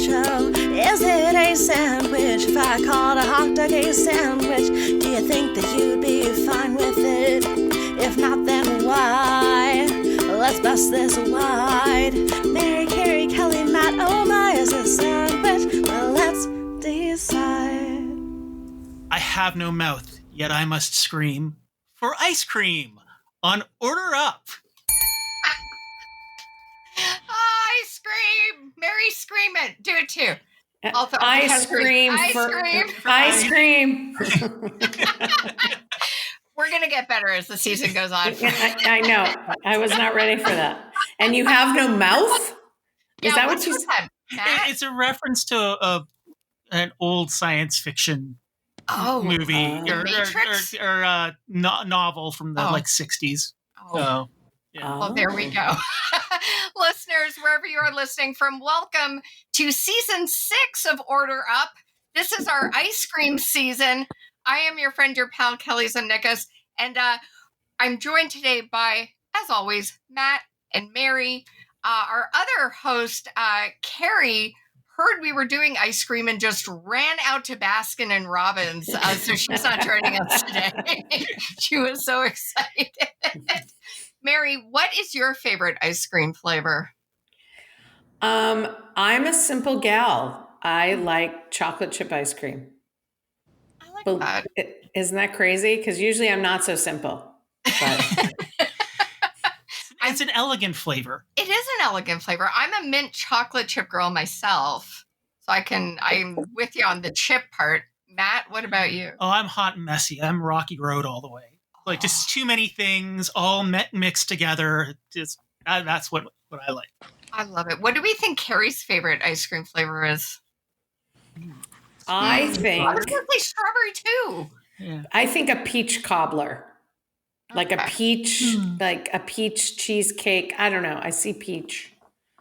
show. Is it a sandwich? If I called a hot dog a sandwich, do you think that you'd be fine with it? If not, then why? Let's bust this wide. Mary, Carrie, Kelly, Matt, oh my, is it a sandwich? Well, let's decide. I have no mouth, yet I must scream for ice cream on Order Up. Ice cream! Mary, scream it. Do it too. Also, Ice cream. Ice cream. We're going to get better as the season goes on. I know. I was not ready for that. And you have no mouth? Is that what you said? It's a reference to an old science fiction movie or novel from the 60s. So, yeah. Well, there we go. Listeners, wherever you are listening from, welcome to season 6 of Order Up. This is our ice cream season. I am your friend, your pal, Kelly Zunikas, and I'm joined today by, as always, Matt and Mary. Our other host, Carrie, heard we were doing ice cream and just ran out to Baskin and Robbins, so she's not joining us today. She was so excited. Mary, what is your favorite ice cream flavor? I'm a simple gal. I like chocolate chip ice cream. I like that. Isn't that crazy? Because usually I'm not so simple. But it's an elegant flavor. It is an elegant flavor. I'm a mint chocolate chip girl myself, so I'm with you on the chip part. Matt, what about you? Oh, I'm hot and messy. I'm Rocky Road all the way. Like just too many things all mixed together. Just that's what I like. I love it. What do we think Carrie's favorite ice cream flavor is? I think I was going to say strawberry too. Yeah. I think a peach cobbler. Like a peach, like a peach cheesecake. I don't know. I see peach.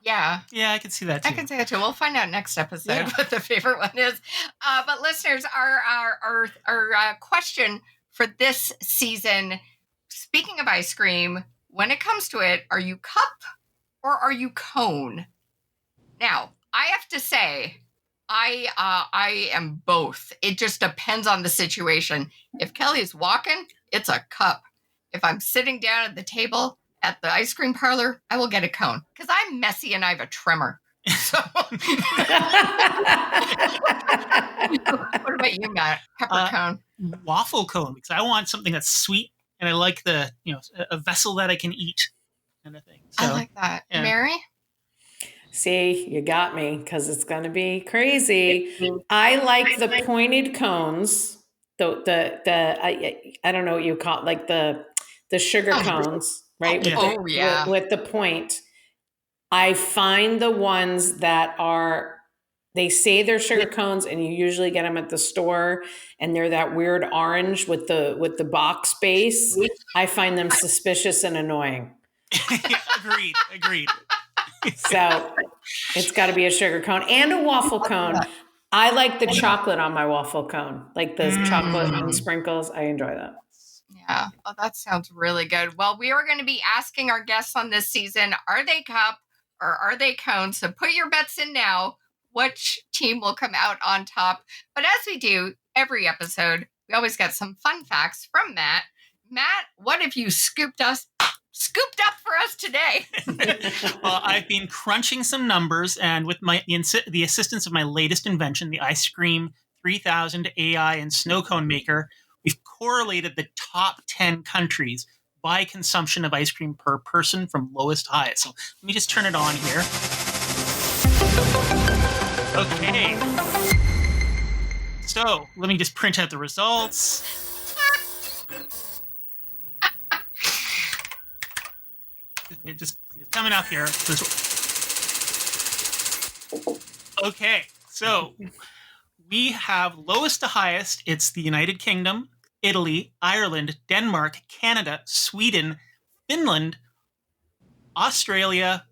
Yeah. Yeah, I can see that too. I can see that too. We'll find out next episode what the favorite one is. But listeners, our question for this season, speaking of ice cream, when it comes to it, are you cup or are you cone? Now, I have to say, I am both. It just depends on the situation. If Kelly's walking, it's a cup. If I'm sitting down at the table at the ice cream parlor, I will get a cone because I'm messy and I have a tremor. So, what about you, Matt? Pepper cone, waffle cone, because I want something that's sweet and I like a vessel that I can eat, kind of thing. So, I like that. Yeah. Mary. See, you got me because it's going to be crazy. I like the pointed cones. I don't know what you call it, like the sugar cones, right? With the point. I find the ones that they say they're sugar cones, and you usually get them at the store, and they're that weird orange with the box base. I find them suspicious and annoying. Agreed. So it's got to be a sugar cone and a waffle cone. I like the chocolate on my waffle cone, like the chocolate and sprinkles. I enjoy that. Yeah. Oh, that sounds really good. Well, we are going to be asking our guests on this season, are they cup or are they cone? So put your bets in now. Which team will come out on top? But as we do every episode, we always get some fun facts from Matt. Matt, what have you scooped up for us today? Well, I've been crunching some numbers, and with the assistance of my latest invention, the Ice Cream 3000 AI and Snow Cone Maker, we've correlated the top 10 countries by consumption of ice cream per person from lowest to highest. So let me just turn it on here. Okay. So let me just print out the results. It's coming up here. Okay, so we have lowest to highest. It's the United Kingdom, Italy, Ireland, Denmark, Canada, Sweden, Finland, Australia,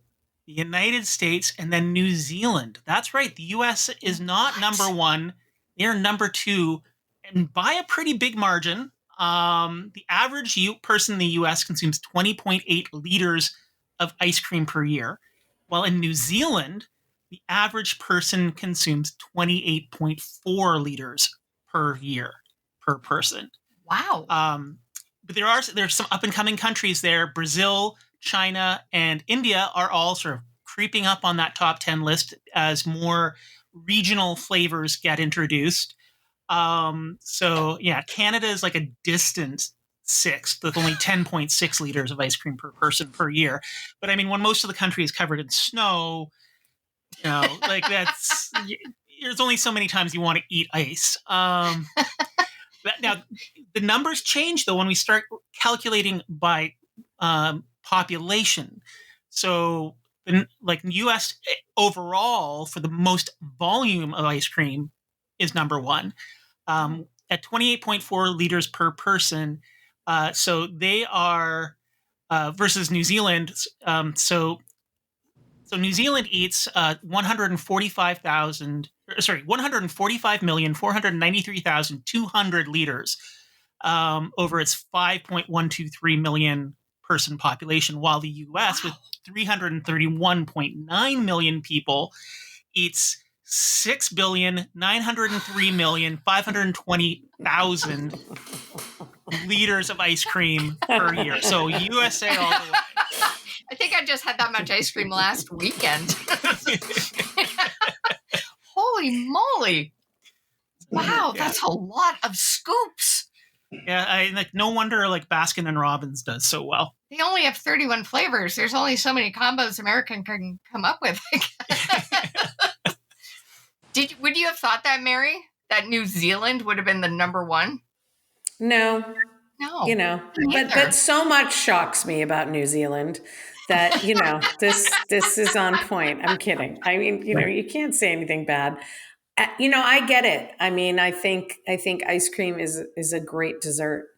the United States, and then New Zealand. That's right. The U.S. is not number one. They're number two, and by a pretty big margin. The average person in the U.S. consumes 20.8 liters of ice cream per year, while in New Zealand, the average person consumes 28.4 liters per year per person. Wow. But there's some up and coming countries there. Brazil, China, and India are all sort of creeping up on that top 10 list as more regional flavors get introduced. So yeah, Canada is like a distant sixth with only 10.6 liters of ice cream per person per year. But I mean, when most of the country is covered in snow, like there's only so many times you want to eat ice. Now, the numbers change, though, when we start calculating by population. So, like U.S. overall, for the most volume of ice cream, is number one at 28.4 liters per person. So they are versus New Zealand. So New Zealand eats 145,493,200 liters over its 5.123 million person population, while the U.S. with 331.9 million people eats 6,903,520,000 liters of ice cream per year. So USA all the way. I think I just had that much ice cream last weekend. Holy moly. Wow, that's a lot of scoops. Yeah, no wonder like Baskin and Robbins does so well. They only have 31 flavors. There's only so many combos American can come up with. Would you have thought that, Mary? That New Zealand would have been the number one? No. But so much shocks me about New Zealand that, this is on point. I'm kidding. I mean, you can't say anything bad. I get it. I mean, I think ice cream is a great dessert.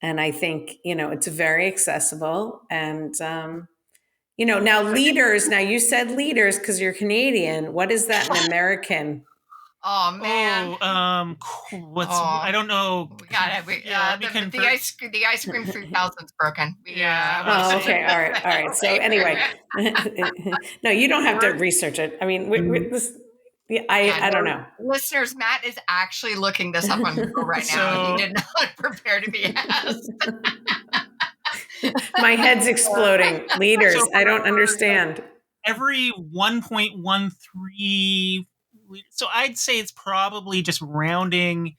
And I think, it's very accessible. And, now liters, now you said liters because you're Canadian. What is that in American? Oh man! I don't know. We got it. The ice cream 3000's broken. Okay. All right. So anyway, no, you don't have to research it. I mean, I don't know. Listeners, Matt is actually looking this up on Google right now. He did not prepare to be asked. My head's exploding. Liters. I don't understand. Every 1.13. So I'd say it's probably just rounding,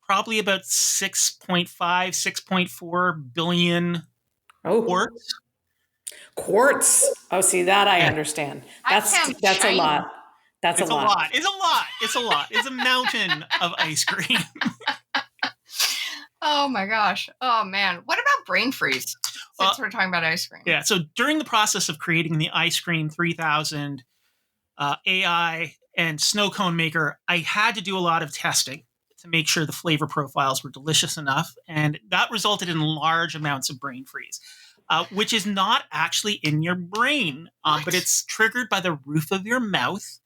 probably about 6.5, 6.4 billion quarts. Quarts. Oh, see, that I understand. That's a lot. It's a lot. It's a lot. It's a mountain of ice cream. Oh my gosh. Oh man. What about brain freeze? Since we're talking about ice cream. Yeah. So during the process of creating the ice cream 3000 AI and snow cone maker, I had to do a lot of testing to make sure the flavor profiles were delicious enough. And that resulted in large amounts of brain freeze, which is not actually in your brain, but it's triggered by the roof of your mouth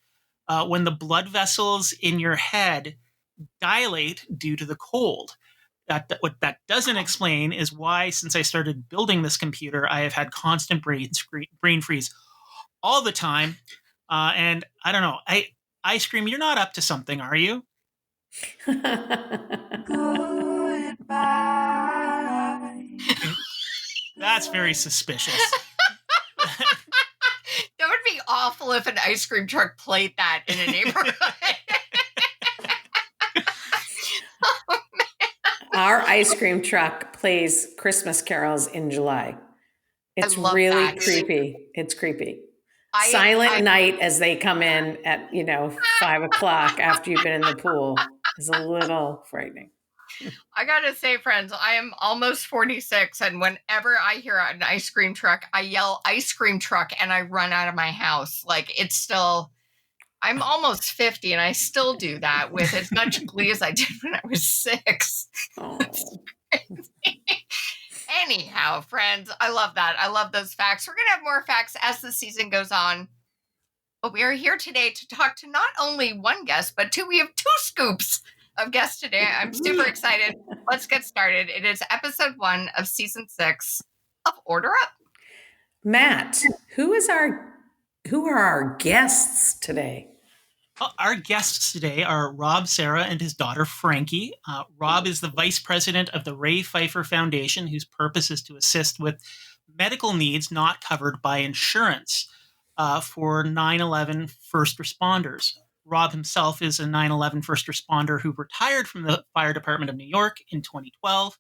when the blood vessels in your head dilate due to the cold. What that doesn't explain is why, since I started building this computer, I have had constant brain freeze all the time. And I don't know, ice cream, you're not up to something, are you? Goodbye. That's very suspicious. That would be awful if an ice cream truck played that in a neighborhood. Our ice cream truck plays Christmas carols in July. It's really creepy. It's creepy. Silent night as they come in at 5:00 after you've been in the pool is a little frightening. I gotta say, friends, I am almost 46, and whenever I hear an ice cream truck, I yell "ice cream truck" and I run out of my house. Like, it's still, I'm almost 50 and I still do that with as much glee as I did when I was 6. Oh. Anyhow, friends, I love that. I love those facts. We're going to have more facts as the season goes on. But we are here today to talk to not only one guest, but two. We have 2 scoops of guests today. I'm super excited. Let's get started. It is episode 1 of season 6 of Order Up. Matt, who is our who are our guests today? Our guests today are Rob Serra and his daughter, Frankie. Rob is the vice president of the Ray Pfeiffer Foundation, whose purpose is to assist with medical needs not covered by insurance for 9/11 first responders. Rob himself is a 9/11 first responder who retired from the Fire Department of New York in 2012.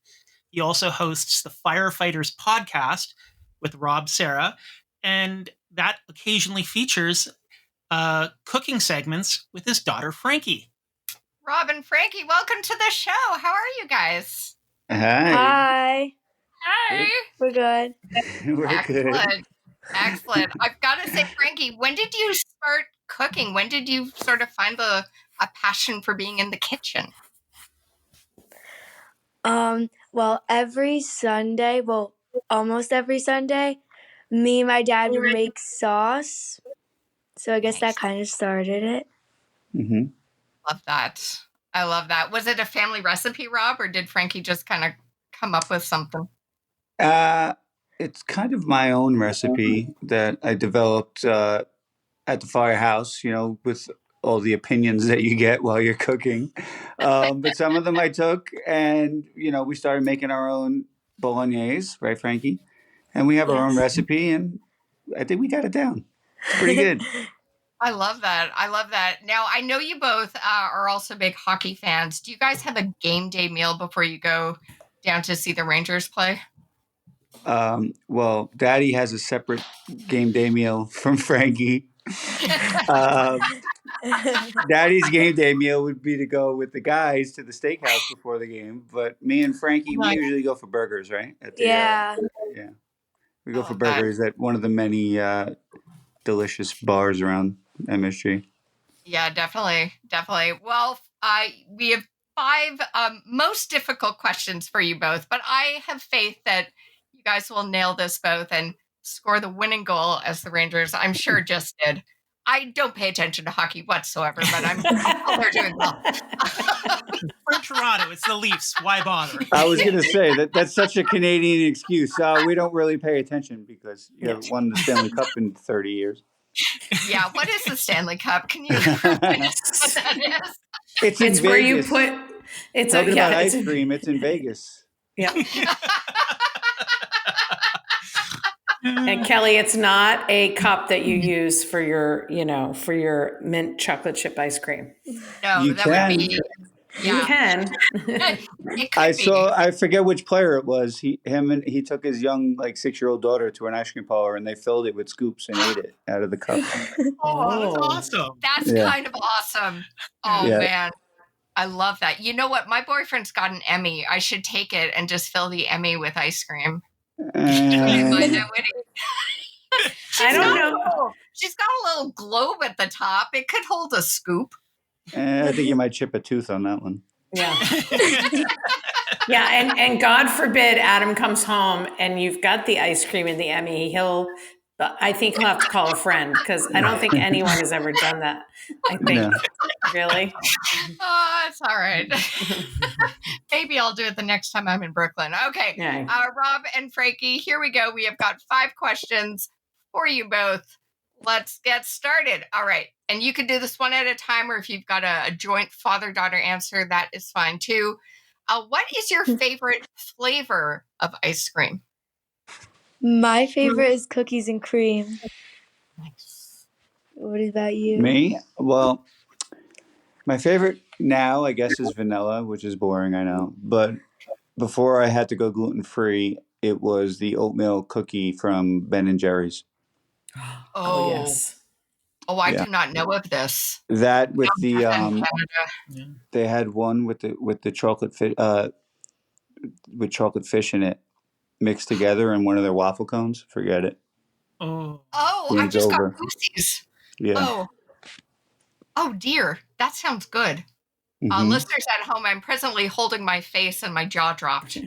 He also hosts the Firefighters podcast with Rob Serra, and that occasionally features cooking segments with his daughter, Frankie. Rob and Frankie, welcome to the show. How are you guys? Hi. Hi. We're good. We're Excellent. good. Excellent. I've got to say, Frankie, when did you start cooking? When did you sort of find a passion for being in the kitchen? Well, almost every Sunday, me and my dad would make sauce. So I guess that kind of started it. Mm-hmm. Love that. I love that. Was it a family recipe, Rob, or did Frankie just kind of come up with something? It's kind of my own recipe that I developed at the firehouse, with all the opinions that you get while you're cooking. But some of them I took, and, we started making our own bolognese, right, Frankie? And we have our own recipe, and I think we got it down. It's pretty good. I love that. I love that. Now, I know you both are also big hockey fans. Do you guys have a game day meal before you go down to see the Rangers play? Well, Daddy has a separate game day meal from Frankie. Daddy's game day meal would be to go with the guys to the steakhouse before the game, but me and Frankie, we usually go for burgers, right? Yeah. We go for burgers at one of the many delicious bars around MSG. Yeah, definitely. Well, we have 5 most difficult questions for you both, but I have faith that you guys will nail this both and score the winning goal as the Rangers, I'm sure, just did. I don't pay attention to hockey whatsoever, but I'm they're doing well. For Toronto, it's the Leafs. Why bother? I was going to say that's such a Canadian excuse. We don't really pay attention because you haven't won the Stanley Cup in 30 years. Yeah, what is the Stanley Cup? Can you explain what that is? It's in It's Vegas. where you put. It's Talking about it's ice cream. It's in Vegas. Yeah. And Kelly, it's not a cup that you use for your mint chocolate chip ice cream. No, You that can. would be. You Yeah, can. it could I be. saw. I forget which player it was. He took his young 6-year-old daughter to an ice cream parlor, and they filled it with scoops and ate it out of the cup. Oh, that's awesome. That's kind of awesome. Oh, Yeah. man. I love that. You know what? My boyfriend's got an Emmy. I should take it and just fill the Emmy with ice cream. I don't know. She's got a little globe at the top. It could hold a scoop. I think you might chip a tooth on that one. Yeah. Yeah, and God forbid Adam comes home and you've got the ice cream in the Emmy. I think he'll have to call a friend because I don't think anyone has ever done that. I think. Yeah. Really? Oh, it's all right. Maybe I'll do it the next time I'm in Brooklyn. Okay. Yeah. Rob and Frankie, here we go. We have got 5 questions for you both. Let's get started. All right. And you can do this one at a time, or if you've got a joint father-daughter answer, that is fine too. What is your favorite flavor of ice cream? My favorite is cookies and cream. Nice. What about you? Me? Well, my favorite now, I guess, is vanilla, which is boring, I know. But before I had to go gluten-free, it was the oatmeal cookie from Ben & Jerry's. Oh, yes. Oh, I do not know of this. That with the Canada. they had one with the chocolate fish with chocolate fish in it mixed together in one of their waffle cones. Forget it. Oh, I Game's just over. got goosies. Yeah. Oh dear, that sounds good. Mhm. Listeners at home, I'm presently holding my face and my jaw dropped.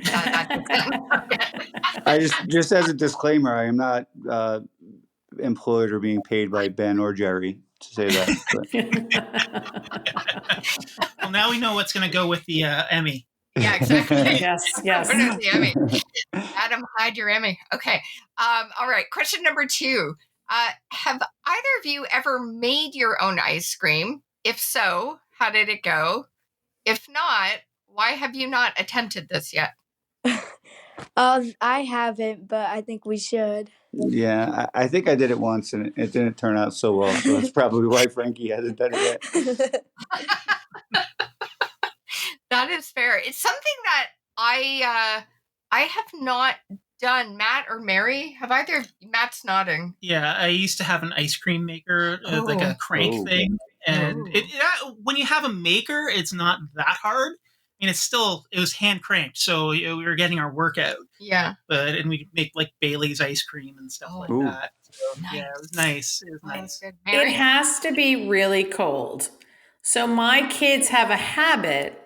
I just as a disclaimer, I am not employed or being paid by Ben or Jerry to say that. But. well, now we know what's going to go with the Emmy. Yeah, exactly. Yes. What is the Emmy? Adam, hide your Emmy. Okay. All right. Question number 2. Have either of you ever made your own ice cream? If so, how did it go? If not, why have you not attempted this yet? I haven't, but I think we should. Yeah, I think I did it once and it didn't turn out so well. So that's probably why Frankie hasn't done it yet. That is fair. It's something that I have not done. Matt or Mary, have either? Matt's nodding. Yeah, I used to have an ice cream maker, like a crank thing, and when you have a maker, it's not that hard. I mean, it was hand cranked, so we were getting our workout. Yeah, and we make like Bailey's ice cream and stuff like that. So, nice. Yeah, it was nice. It was nice. It has to be really cold. So my kids have a habit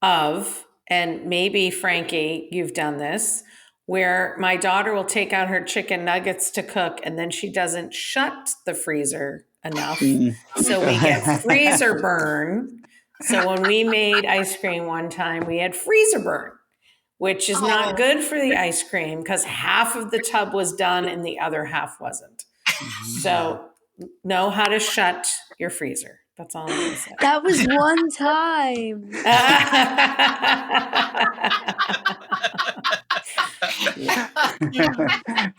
of, and maybe Frankie, you've done this, where my daughter will take out her chicken nuggets to cook and then she doesn't shut the freezer enough. So we get freezer burn. So when we made ice cream one time, we had freezer burn, which is not good for the ice cream because half of the tub was done and the other half wasn't. So know how to shut your freezer. That's all I'm going to say. That was one time.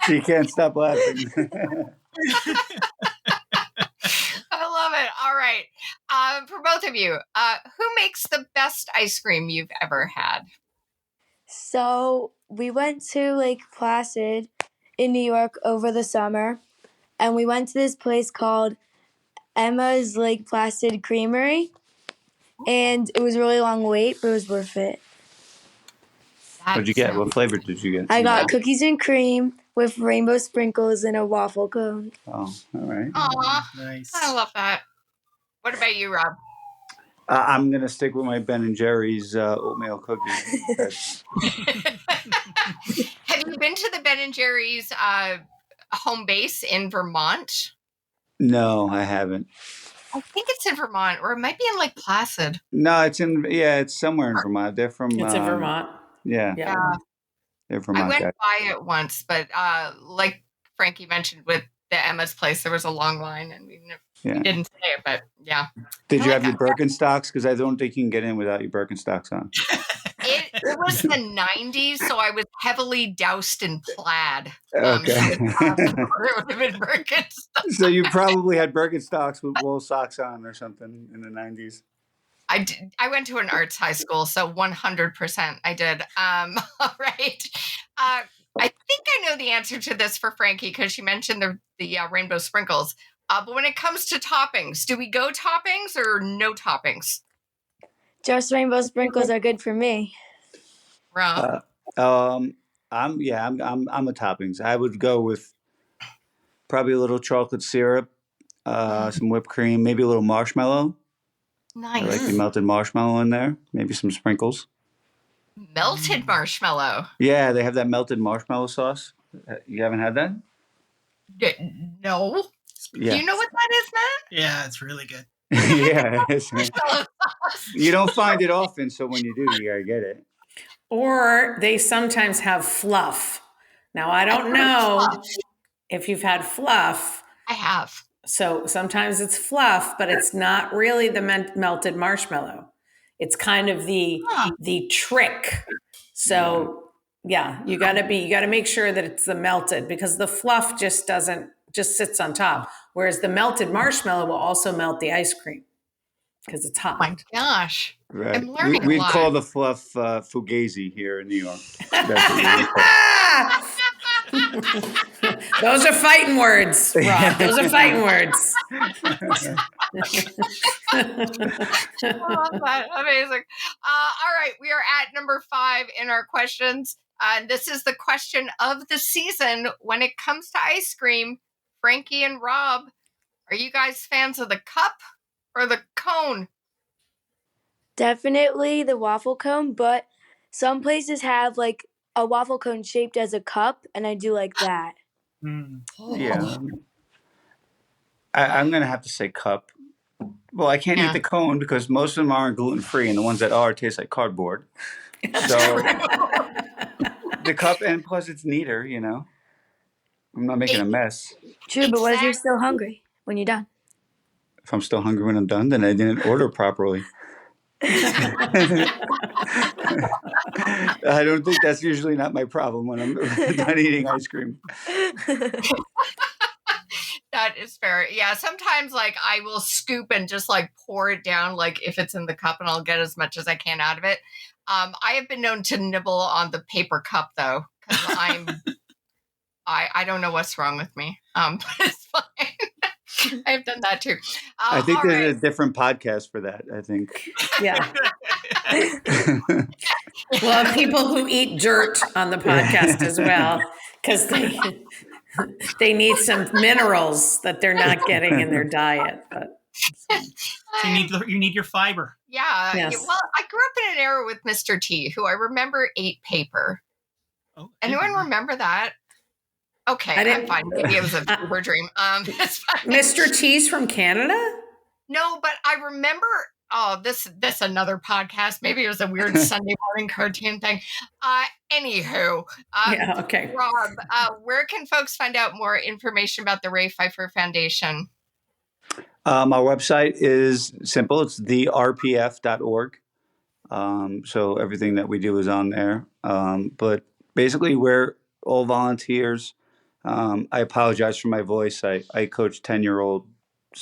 She can't stop laughing. I love it. All right. For both of you, who makes the best ice cream you've ever had? So we went to Lake Placid in New York over the summer, and we went to this place called Emma's Lake Placid Creamery, and it was a really long wait, but it was worth it. What'd you get? What flavor did you get? I got cookies and cream with rainbow sprinkles and a waffle cone. Oh, all right. Aw, nice. I love that. What about you, Rob? I'm going to stick with my Ben & Jerry's oatmeal cookies. Have you been to the Ben & Jerry's home base in Vermont? No, I haven't. I think it's in Vermont, or it might be in Lake Placid. No, it's somewhere in Vermont. They're from... It's in Vermont. Yeah. They're Vermont. I went by it once, but like Frankie mentioned with the Emma's place, there was a long line, and we didn't say it, but yeah. Did you have your Birkenstocks? Because I don't think you can get in without your Birkenstocks on. It was the 90s, so I was heavily doused in plaid. Okay. It would have been Birkenstocks. So you probably had Birkenstocks with wool socks on or something in the 90s. I went to an arts high school, so 100% I did. All right. I think I know the answer to this for Frankie because she mentioned the rainbow sprinkles. But when it comes to toppings, do we go toppings or no toppings? Just rainbow sprinkles are good for me. Rob? I'm a toppings. I would go with probably a little chocolate syrup, some whipped cream, maybe a little marshmallow. Nice. I like the melted marshmallow in there. Maybe some sprinkles. Melted marshmallow? Yeah, they have that melted marshmallow sauce. You haven't had that? No. Yeah. Do you know what that is, Matt? Yeah, it's really good. Yeah. You don't find it often, so when you do, you gotta get it. Or they sometimes have fluff. Now, I don't know if you've had fluff. I have. So sometimes it's fluff, but it's not really the melted marshmallow. It's kind of the trick. So you gotta make sure that it's the melted because the fluff just sits on top. Whereas the melted marshmallow will also melt the ice cream because it's hot. Oh my gosh. Right. I'm learning We'd a lot. call the fluff fugazi here in New York. That's what Those are fighting words, Rob. Those are fighting words. I love that. Amazing. All right. We are at number 5 in our questions. This is the question of the season. When it comes to ice cream, Frankie and Rob, are you guys fans of the cup or the cone? Definitely the waffle cone, but some places have like a waffle cone shaped as a cup, and I do like that. Yeah. I'm going to have to say cup. Well, I can't eat the cone because most of them aren't gluten-free, and the ones that are taste like cardboard. So the cup, and plus it's neater, you know. I'm not making a mess. True, but what if you're still hungry when you're done? If I'm still hungry when I'm done, then I didn't order properly. I don't think that's usually not my problem when I'm done eating ice cream. That is fair. Yeah, sometimes like I will scoop and just like pour it down, like if it's in the cup, and I'll get as much as I can out of it. I have been known to nibble on the paper cup though, because I don't know what's wrong with me. But it's fine. I've done that too. I think there's a different podcast for that. I think. Yeah. Well, people who eat dirt on the podcast as well, because they need some minerals that they're not getting in their diet. But so you need your fiber. Yeah. Yes. Well, I grew up in an era with Mr. T, who I remember ate paper. Oh, anyone remember that? Okay, I'm fine. Maybe it was a fever dream. It's fine. Mr. T's from Canada? No, but I remember. Oh, this another podcast. Maybe it was a weird Sunday morning cartoon thing. Anywho, yeah, okay. Rob, where can folks find out more information about the Ray Pfeiffer Foundation? My website is simple. It's therpf.org. So everything that we do is on there. But basically, we're all volunteers. I apologize for my voice. I coach 10-year-olds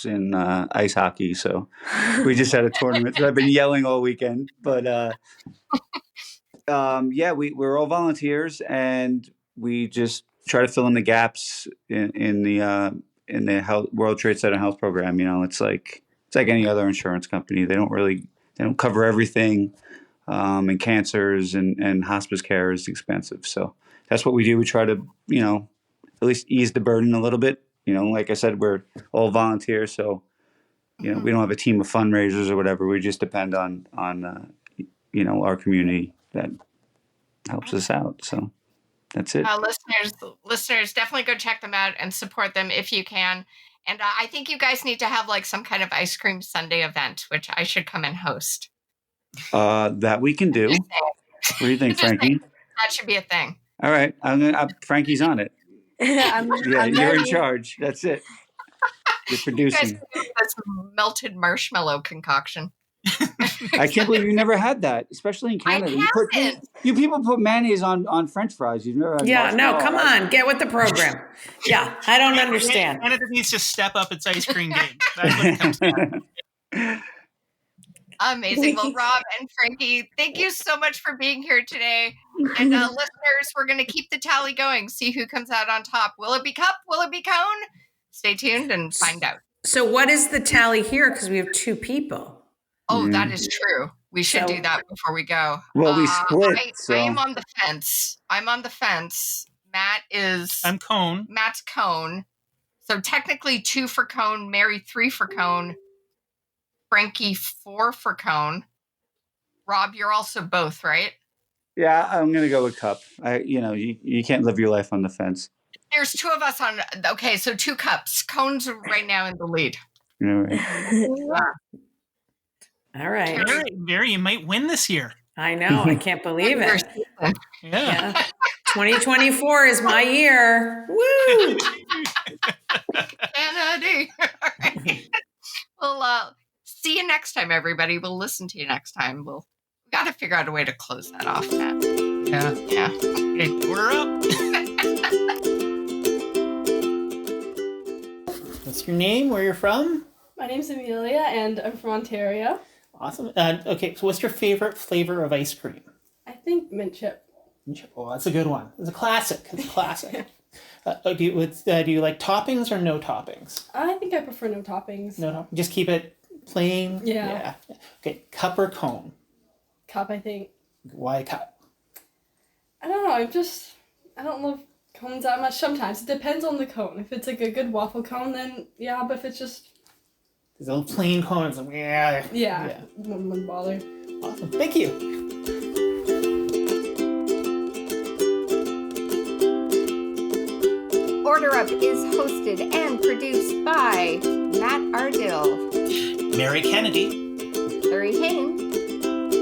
in ice hockey, so we just had a tournament. So I've been yelling all weekend. But we're all volunteers, and we just try to fill in the gaps in the health, World Trade Center health program. You know, it's like any other insurance company. They don't cover everything, and cancers and hospice care is expensive. So that's what we do. We try to, at least ease the burden a little bit. Like I said, we're all volunteers, so we don't have a team of fundraisers or whatever. We just depend on our community that helps us out. So that's it. Listeners, definitely go check them out and support them if you can. And I think you guys need to have like some kind of ice cream sundae event, which I should come and host. That we can do. What do you think, Frankie? That should be a thing. All right, Frankie's on it. You're in charge. That's it. You're producing. You guys can do this melted marshmallow concoction. I can't believe you never had that, especially in Canada. You people put mayonnaise on French fries. You've never had no, come on, get with the program. Yeah, I don't understand. Canada needs to step up its ice cream game. That's what it comes down. Amazing. Well, Rob and Frankie, thank you so much for being here today. And listeners, we're going to keep the tally going, see who comes out on top. Will it be cup? Will it be cone? Stay tuned and find out. So what is the tally here? Because we have 2 people. Oh, that is true. We should do that before we go. Well, we split. I am on the fence. I'm cone. Matt's cone. So technically 2 for cone, Mary 3 for cone, Frankie 4 for cone. Rob, you're also both, right? Yeah, I'm going to go with cup. You can't live your life on the fence. There's 2 of us on. Okay, so 2 cups. Cone's right now in the lead. All right. Mary, you might win this year. I know. I can't believe it. Yeah. 2024 is my year. Woo! Kennedy. Right. Well, see you next time, everybody. We'll listen to you next time. We got to figure out a way to close that off, Matt. Yeah. Okay, we're up. What's your name? Where you're from? My name's Amelia, and I'm from Ontario. Awesome. Okay, so what's your favorite flavor of ice cream? I think mint chip. Oh, that's a good one. It's a classic. Do you like toppings or no toppings? I think I prefer no toppings. No, just keep it plain. Yeah. Okay, cup or cone? Cup, I think. Why cup? I don't know. I don't love cones that much. Sometimes it depends on the cone. If it's like a good waffle cone, then yeah. But if it's just these little plain cones, yeah. Wouldn't bother. Awesome. Thank you. Order Up is hosted and produced by Matt Ardill, Mary Kennedy, Larry Hayne,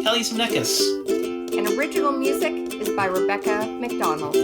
Kelly Zemeckis. And original music is by Rebecca McDonald.